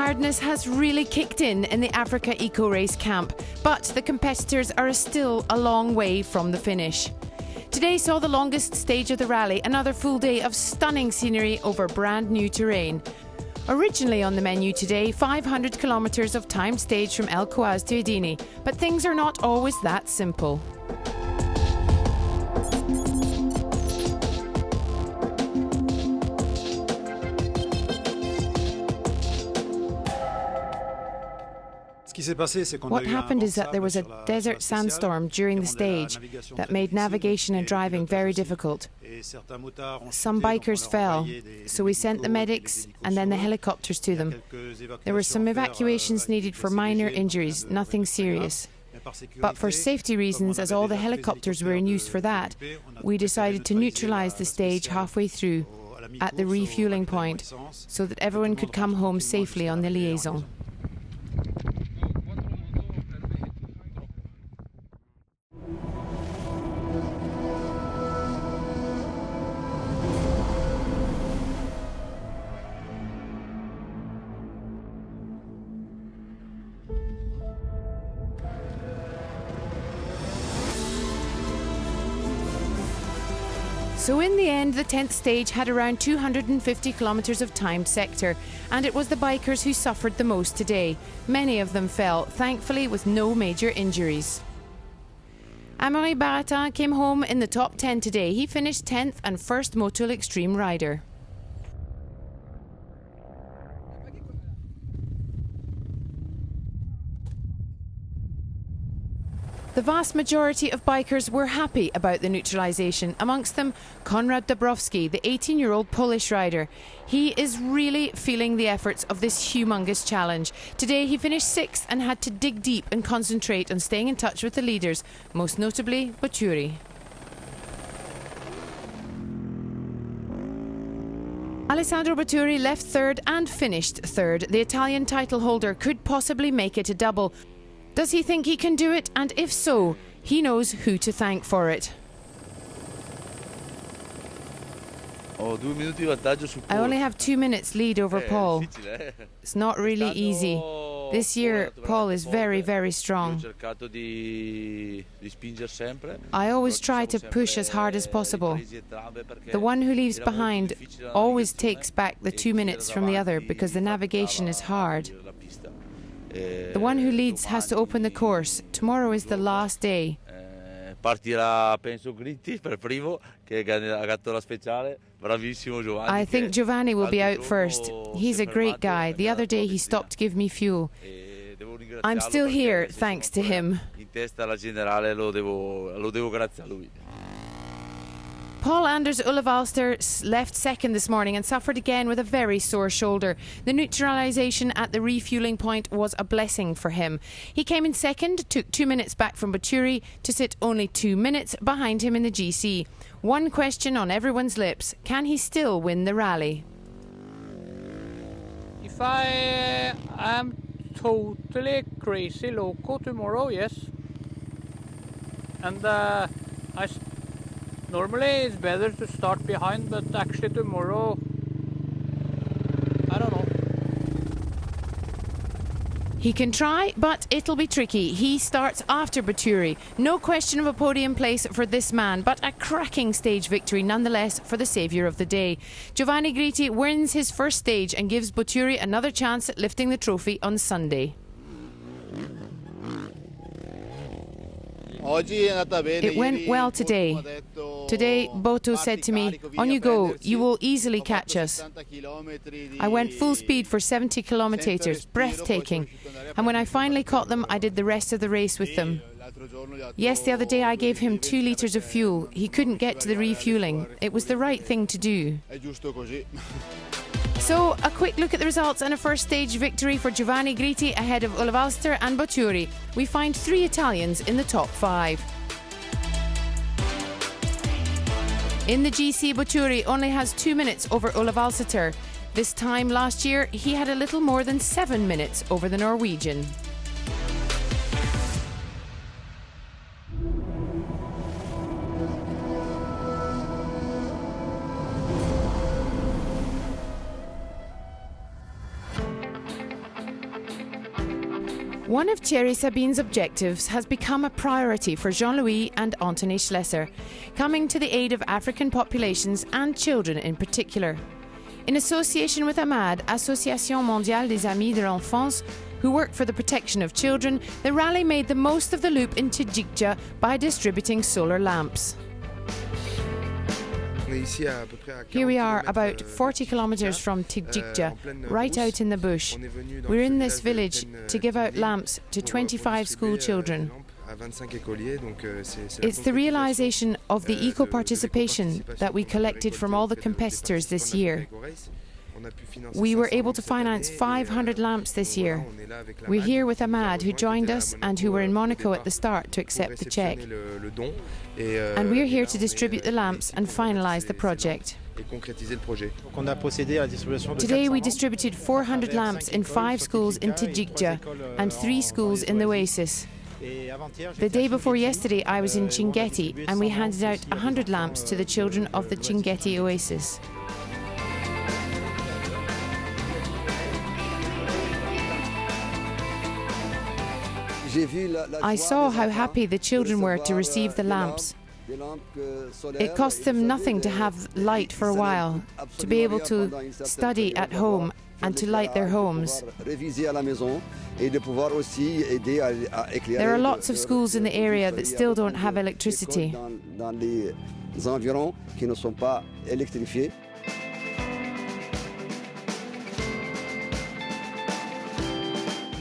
tiredness has really kicked in the AfricaEcoRace camp, but the competitors are still a long way from the finish. Today saw the longest stage of the rally, another full day of stunning scenery over brand new terrain. Originally on the menu today, 500 kilometres of timed stage from Kouaz to Idini, but things are not always that simple. What happened is that there was a desert sandstorm during the stage that made navigation and driving very difficult. Some bikers fell, so we sent the medics and then the helicopters to them. There were some evacuations needed for minor injuries, nothing serious. But for safety reasons, as all the helicopters were in use for that, we decided to neutralise the stage halfway through at the refueling point so that everyone could come home safely on the Liaison. So in the end, the 10th stage had around 250 kilometres of timed sector, and it was the bikers who suffered the most today. Many of them fell, thankfully with no major injuries. Amaury Baratin came home in the top 10 today. He finished 10th and first Moto Extreme rider. The vast majority of bikers were happy about the neutralisation, amongst them Konrad Dabrowski, the 18-year-old Polish rider. He is really feeling the efforts of this humongous challenge. Today he finished 6th and had to dig deep and concentrate on staying in touch with the leaders, most notably Buturi. Alessandro Buturi left 3rd and finished 3rd. The Italian title holder could possibly make it a double. Does he think he can do it? And if so, he knows who to thank for it. I only have 2 minutes lead over Paul. It's not really easy. This year, Paul is very, very strong. I always try to push as hard as possible. The one who leaves behind always takes back the 2 minutes from the other because the navigation is hard. The one who leads has to open the course. Tomorrow is the last day. I think Giovanni will be out first. He's a great guy. The other day he stopped to give me fuel. I'm still here thanks to him. Paul Anders Ulevalster left 2nd this morning and suffered again with a very sore shoulder. The neutralisation at the refueling point was a blessing for him. He came in 2nd, took 2 minutes back from Buturi to sit only 2 minutes behind him in the GC. One question on everyone's lips: can he still win the rally? If I am totally crazy loco tomorrow, yes. And normally it's better to start behind, but actually tomorrow, I don't know. He can try, but it'll be tricky. He starts after Buturi. No question of a podium place for this man, but a cracking stage victory nonetheless for the saviour of the day. Giovanni Gritti wins his first stage and gives Buturi another chance at lifting the trophy on Sunday. It went well today. Today, Boto said to me, "On you go, you will easily catch us." I went full speed for 70 kilometres, breathtaking. And when I finally caught them, I did the rest of the race with them. Yes, the other day I gave him 2 litres of fuel. He couldn't get to the refueling. It was the right thing to do. So, a quick look at the results and a first stage victory for Giovanni Gritti ahead of Ulevalster and Buturi. We find 3 Italians in the top 5. In the GC, Buturi only has 2 minutes over Ulevalster. This time last year, he had a little more than 7 minutes over the Norwegian. One of Thierry Sabine's objectives has become a priority for Jean-Louis and Anthony Schlesser, coming to the aid of African populations and children in particular. In association with AMAD, Association Mondiale des Amis de l'Enfance, who work for the protection of children, the rally made the most of the loop in Tidjikja by distributing solar lamps. Here we are, about 40 kilometres from Tidjikja, right out in the bush. We're in this village to give out lamps to 25 school children. It's the realisation of the eco-participation that we collected from all the competitors this year. We were able to finance 500 lamps this year. We're here with Ahmad, who joined us and who were in Monaco at the start to accept the cheque. And we're here to distribute the lamps and finalise the project. Today we distributed 400 lamps in 5 schools in Tidjikja and 3 schools in the Oasis. The day before yesterday I was in Chinguetti and we handed out 100 lamps to the children of the Chinguetti Oasis. I saw how happy the children were to receive the lamps. It cost them nothing to have light for a while, to be able to study at home and to light their homes. There are lots of schools in the area that still don't have electricity.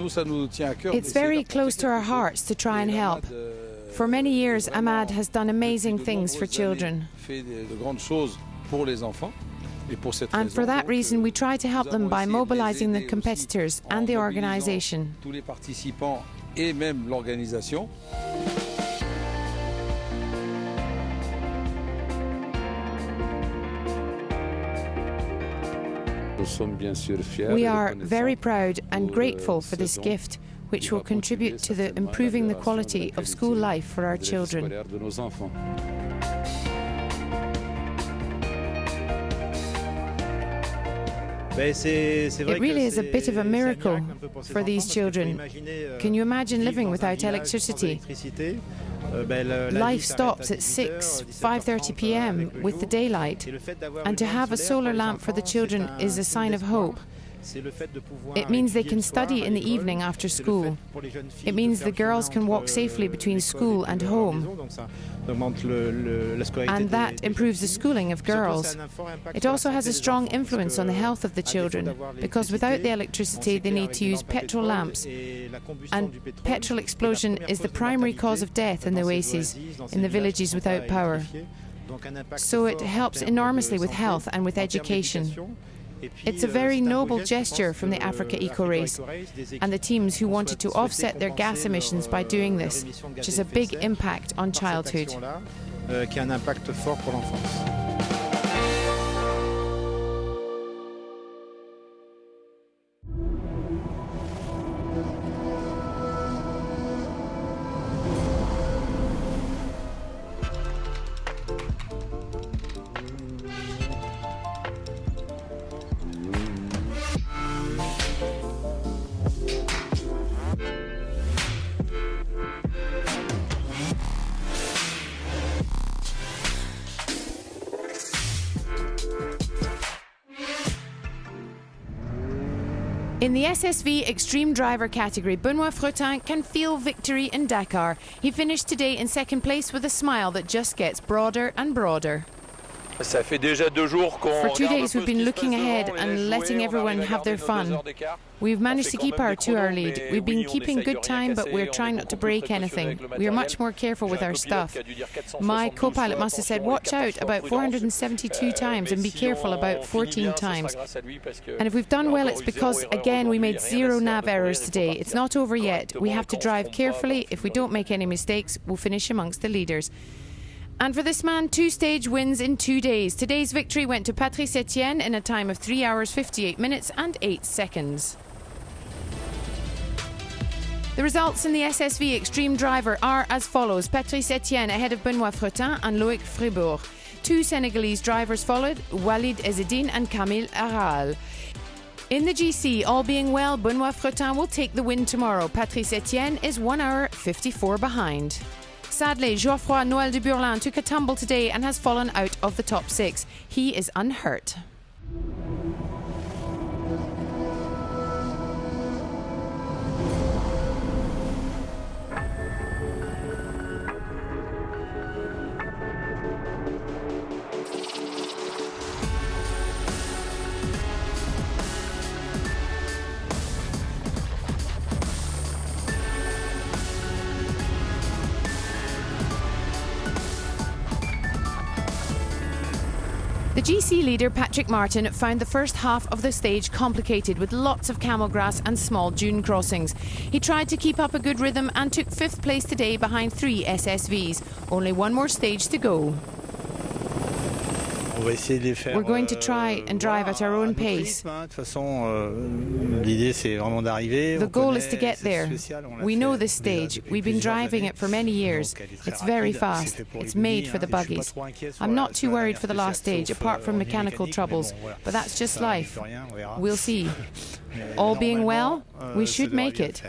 It's very close to our hearts to try and help. For many years, Ahmad has done amazing things for children. And for that reason, we try to help them by mobilizing the competitors and the organization. We are very proud and grateful for this gift, which will contribute to improving the quality of school life for our children. It really is a bit of a miracle for these children. Can you imagine living without electricity? Life stops at 5:30 p.m. with the daylight, and to have a solar lamp for the children is a sign of hope. It means they can study in the evening after school. It means the girls can walk safely between school and home. And that improves the schooling of girls. It also has a strong influence on the health of the children, because without the electricity they need to use petrol lamps. And petrol explosion is the primary cause of death in the oases, in the villages without power. So it helps enormously with health and with education. It's a very noble gesture from the AfricaEcoRace and the teams who wanted to offset their gas emissions by doing this, which is a big impact on childhood. In the SSV Extreme Driver category, Benoit Fretin can feel victory in Dakar. He finished today in second place with a smile that just gets broader and broader. For 2 days we've been looking ahead and letting everyone have their fun. We've managed to keep our 2-hour lead. We've been keeping good time, but we're trying not to break anything. We are much more careful with our stuff. My co-pilot must have said, watch out about 472 times and be careful about 14 times. And if we've done well, it's because, again, we made 0 nav errors today. It's not over yet. We have to drive carefully. If we don't make any mistakes, we'll finish amongst the leaders. And for this man, 2 stage wins in 2 days. Today's victory went to Patrice Etienne in a time of 3 hours, 58 minutes and 8 seconds. The results in the SSV Extreme Driver are as follows. Patrice Etienne ahead of Benoit Fretin and Loïc Fribourg. 2 Senegalese drivers followed, Walid Ezzedine and Kamil Aral. In the GC, all being well, Benoît Fretin will take the win tomorrow. Patrice Etienne is 1 hour 54 behind. Sadly, Geoffroy Noël de Burlin took a tumble today and has fallen out of the top 6. He is unhurt. The GC leader Patrick Martin found the first half of the stage complicated with lots of camel grass and small dune crossings. He tried to keep up a good rhythm and took 5th place today behind 3 SSVs. Only one more stage to go. We're going to try and drive at our own pace. The goal is to get there. We know this stage. We've been driving it for many years. It's very fast. It's made for the buggies. I'm not too worried for the last stage, apart from mechanical troubles, but that's just life. We'll see. All being well, we should make it.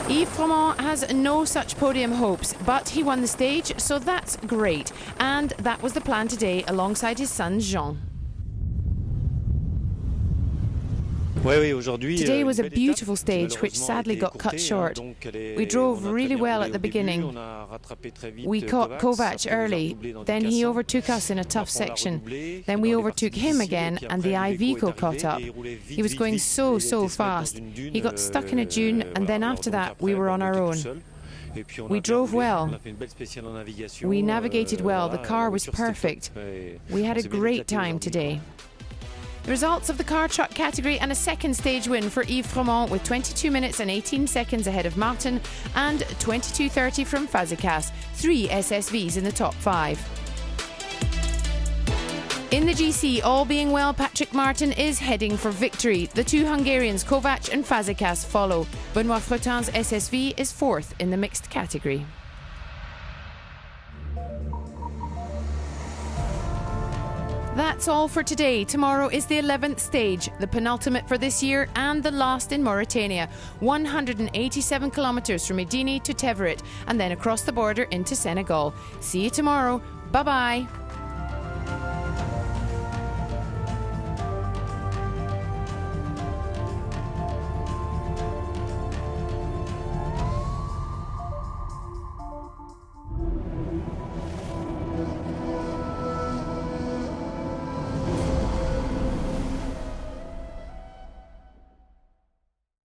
Yves Froment has no such podium hopes, but he won the stage, so that's great. And that was the plan today alongside his son Jean. Today was a beautiful stage which sadly got cut short. We drove really well at the beginning. We caught Kouaz early, then he overtook us in a tough section. Then we overtook him again and the Iveco caught up. He was going so fast. He got stuck in a dune and then after that we were on our own. We drove well. We navigated well. The car was perfect. We had a great time today. The results of the car-truck category and a second stage win for Yves Froment with 22 minutes and 18 seconds ahead of Martin and 22:30 from Fazekas, 3 SSVs in the top 5. In the GC, all being well, Patrick Martin is heading for victory. The 2 Hungarians, Kouaz and Fazekas, follow. Benoît Fretin's SSV is 4th in the mixed category. That's all for today. Tomorrow is the 11th stage, the penultimate for this year and the last in Mauritania. 187 kilometres from Idini to Teveret and then across the border into Senegal. See you tomorrow. Bye-bye.